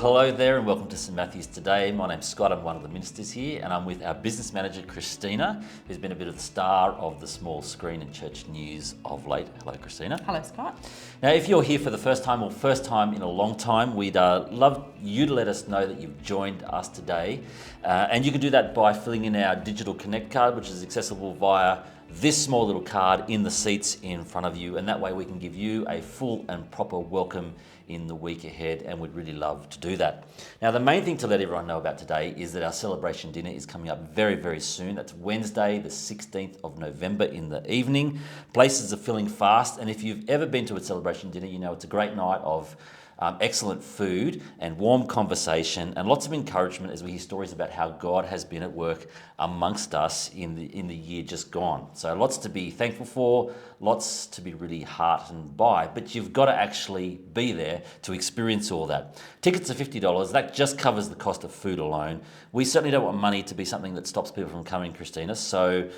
hello there and welcome to St Matthew's today. My name's Scott, I'm one of the ministers here, and I'm with our business manager Christina, who's been a bit of the star of the small screen and church news of late. Hello Christina. Hello Scott. Now if you're here for the first time or first time in a long time, we'd love you to let us know that you've joined us today. And you can do that by filling in our digital connect card, which is accessible via this small little card in the seats in front of you, and that way we can give you a full and proper welcome in the week ahead, and we'd really love to do that. Now the main thing to let everyone know about today is that our celebration dinner is coming up very, very soon. That's Wednesday the 16th of November in the evening. Places are filling fast, and if you've ever been to a celebration dinner, you know it's a great night of excellent food and warm conversation and lots of encouragement as we hear stories about how God has been at work amongst us in the year just gone. So lots to be thankful for, lots to be really heartened by, but you've got to actually be there to experience all that. Tickets are $50. That just covers the cost of food alone. We certainly don't want money to be something that stops people from coming, Christina. So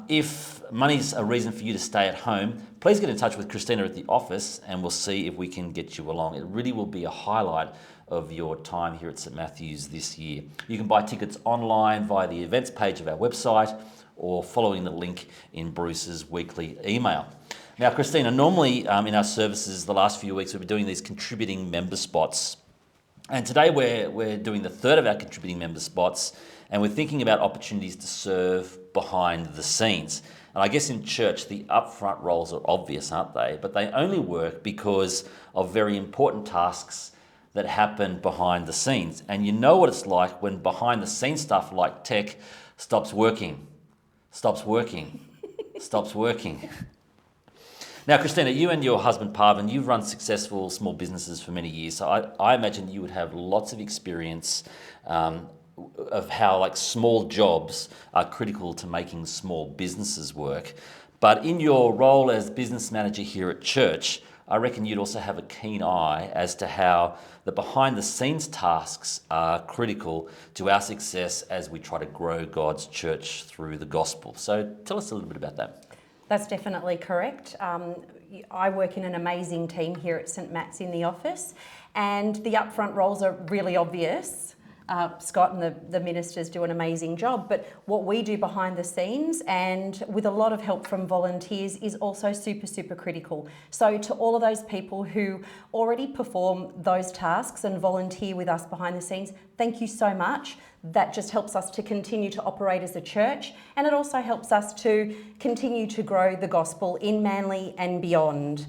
if money's a reason for you to stay at home, please get in touch with Christina at the office and we'll see if we can get you along. It really will be a highlight of your time here at St Matthew's this year. You can buy tickets online via the events page of our website or following the link in Bruce's weekly email. Now, Christina, normally in our services the last few weeks we've been doing these contributing member spots. And today we're doing the third of our contributing member spots, and we're thinking about opportunities to serve behind the scenes. And I guess in church, the upfront roles are obvious, aren't they? But they only work because of very important tasks that happen behind the scenes. And you know what it's like when behind the scenes stuff like tech stops working. Now, Christina, you and your husband Parvin, you've run successful small businesses for many years. So I imagine you would have lots of experience of how small jobs are critical to making small businesses work. But in your role as business manager here at church, I reckon you'd also have a keen eye as to how the behind the scenes tasks are critical to our success as we try to grow God's church through the gospel. So tell us a little bit about that. That's definitely correct. I work in an amazing team here at St Matt's in the office, and the upfront roles are really obvious. Scott and the ministers do an amazing job, but what we do behind the scenes and with a lot of help from volunteers is also super, super critical. So to all of those people who already perform those tasks and volunteer with us behind the scenes, thank you so much. That just helps us to continue to operate as a church, and it also helps us to continue to grow the gospel in Manly and beyond.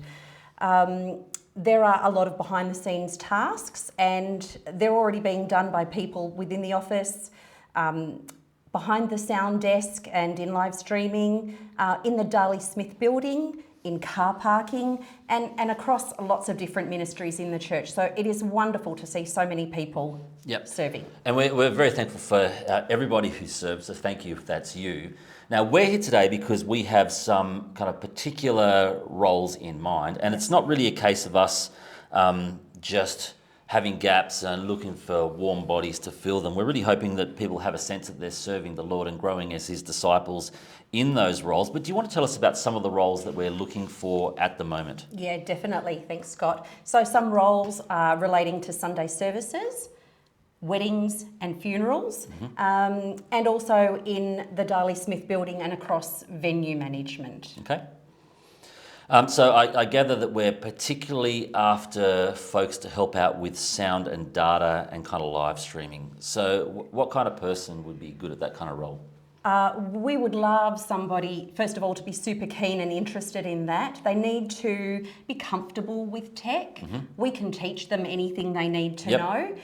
There are a lot of behind the scenes tasks, and they're already being done by people within the office, behind the sound desk and in live streaming, in the Darley Smith building, in car parking, and across lots of different ministries in the church. So it is wonderful to see so many people serving. And we're very thankful for everybody who serves, so thank you if that's you. Now, we're here today because we have some kind of particular roles in mind, and it's not really a case of us just having gaps and looking for warm bodies to fill them. We're really hoping that people have a sense that they're serving the Lord and growing as His disciples in those roles. But do you want to tell us about some of the roles that we're looking for at the moment? Yeah, definitely. Thanks, Scott. So some roles are relating to Sunday services, weddings and funerals, and also in the Darley Smith building and across venue management. Okay. So I gather that we're particularly after folks to help out with sound and data and kind of live streaming. So what kind of person would be good at that kind of role? We would love somebody, first of all, to be super keen and interested in that. They need to be comfortable with tech. We can teach them anything they need to know.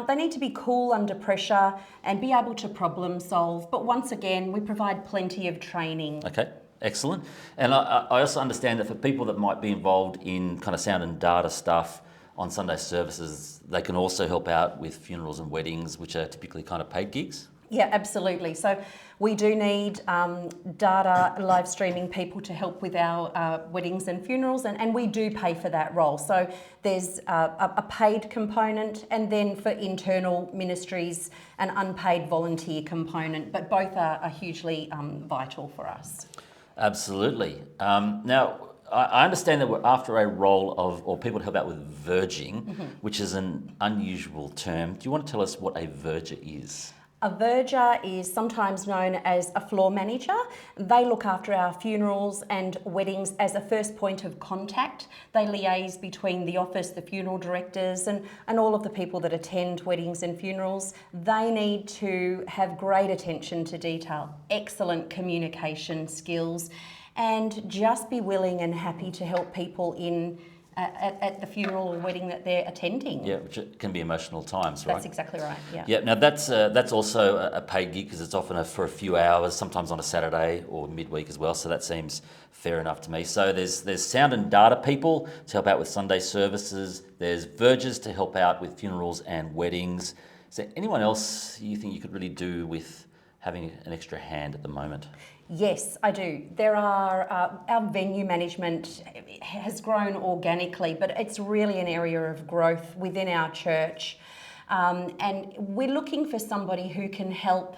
They need to be cool under pressure and be able to problem solve. But once again, we provide plenty of training. Okay, excellent. And I also understand that for people that might be involved in kind of sound and data stuff on Sunday services, they can also help out with funerals and weddings, which are typically kind of paid gigs. Yeah, absolutely. So we do need data live streaming people to help with our weddings and funerals, and we do pay for that role. So there's a paid component, and then for internal ministries, an unpaid volunteer component, but both are hugely vital for us. Absolutely. Now, I understand that we're after a role of, or people to help out with verging, which is an unusual term. Do you want to tell us what a verger is? A verger is sometimes known as a floor manager. They look after our funerals and weddings as a first point of contact. They liaise between the office, the funeral directors, and all of the people that attend weddings and funerals. They need to have great attention to detail, excellent communication skills, and just be willing and happy to help people at the funeral or wedding that they're attending. Yeah, which can be emotional times, right? That's exactly right, yeah. Yeah, now that's also a paid gig because it's often for a few hours, sometimes on a Saturday or midweek as well, so that seems fair enough to me. So there's sound and data people to help out with Sunday services, there's vergers to help out with funerals and weddings. Is there anyone else you think you could really do with having an extra hand at the moment? Yes, I do. There are, our venue management has grown organically, but it's really an area of growth within our church. And we're looking for somebody who can help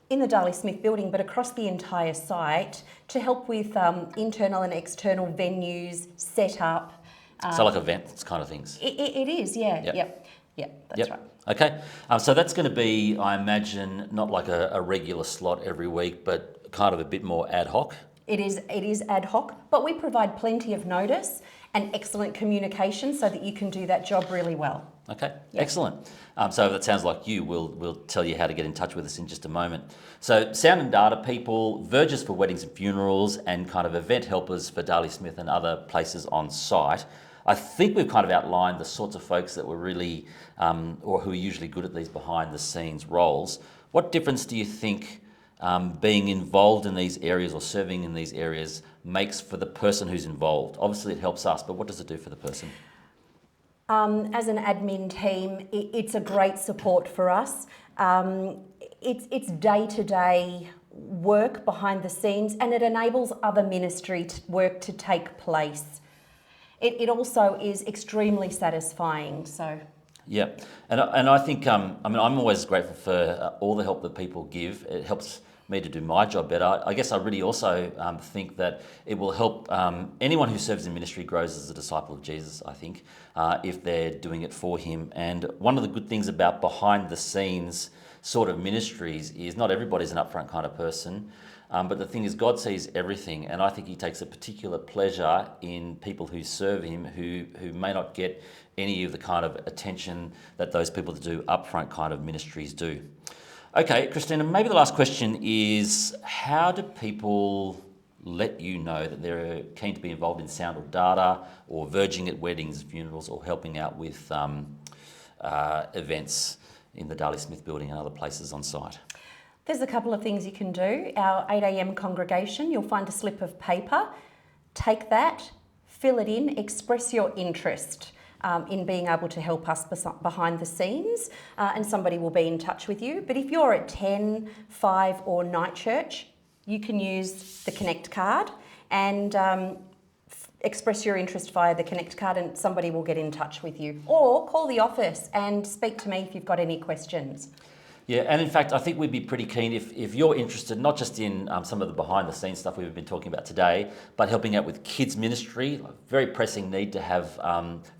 in the Darley Smith building, but across the entire site, to help with internal and external venues, set up. So like events kind of things? It is, yeah. Yep, that's right. Okay, so that's going to be, I imagine, not like a regular slot every week, but kind of a bit more ad hoc. It is ad hoc, but we provide plenty of notice and excellent communication so that you can do that job really well. Okay, excellent. So that sounds like we'll tell you how to get in touch with us in just a moment. So sound and data people, vergers for weddings and funerals, and kind of event helpers for Darley Smith and other places on site. I think we've kind of outlined the sorts of folks that were really, or who are usually good at these behind the scenes roles. What difference do you think being involved in these areas or serving in these areas makes for the person who's involved? Obviously it helps us, but what does it do for the person? As an admin team, it's a great support for us. It's day-to-day work behind the scenes, and it enables other ministry work to take place. It also is extremely satisfying. So. Yeah, and I think I'm always grateful for all the help that people give. It helps me to do my job better. I guess I really also think that it will help anyone who serves in ministry grows as a disciple of Jesus, I think, if they're doing it for him. And one of the good things about behind the scenes sort of ministries is not everybody's an upfront kind of person. But the thing is, God sees everything, and I think he takes a particular pleasure in people who serve him who may not get any of the kind of attention that those people that do upfront kind of ministries do. Okay, Christina, maybe the last question is, how do people let you know that they're keen to be involved in sound or data, or verging at weddings, funerals, or helping out with events in the Darley Smith building and other places on site? There's a couple of things you can do. Our 8 a.m. congregation, you'll find a slip of paper. Take that, fill it in, express your interest in being able to help us behind the scenes, and somebody will be in touch with you. But if you're at 10, 5 or night church, you can use the Connect card and express your interest via the Connect card, and somebody will get in touch with you. Or call the office and speak to me if you've got any questions. Yeah, and in fact, I think we'd be pretty keen if you're interested, not just in some of the behind-the-scenes stuff we've been talking about today, but helping out with kids ministry. Very pressing need to have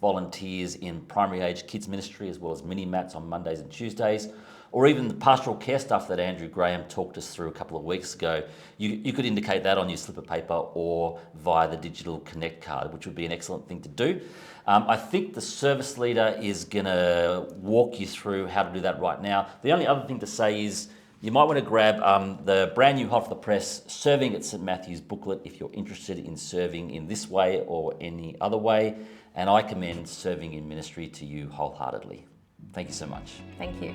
volunteers in primary-age kids ministry, as well as mini-mats on Mondays and Tuesdays, or even the pastoral care stuff that Andrew Graham talked us through a couple of weeks ago. You could indicate that on your slip of paper or via the digital Connect card, which would be an excellent thing to do. I think the service leader is going to walk you through how to do that right now. The only other thing to say is you might want to grab the brand new hot off the press Serving at St Matthew's booklet if you're interested in serving in this way or any other way. And I commend Serving in Ministry to you wholeheartedly. Thank you so much. Thank you.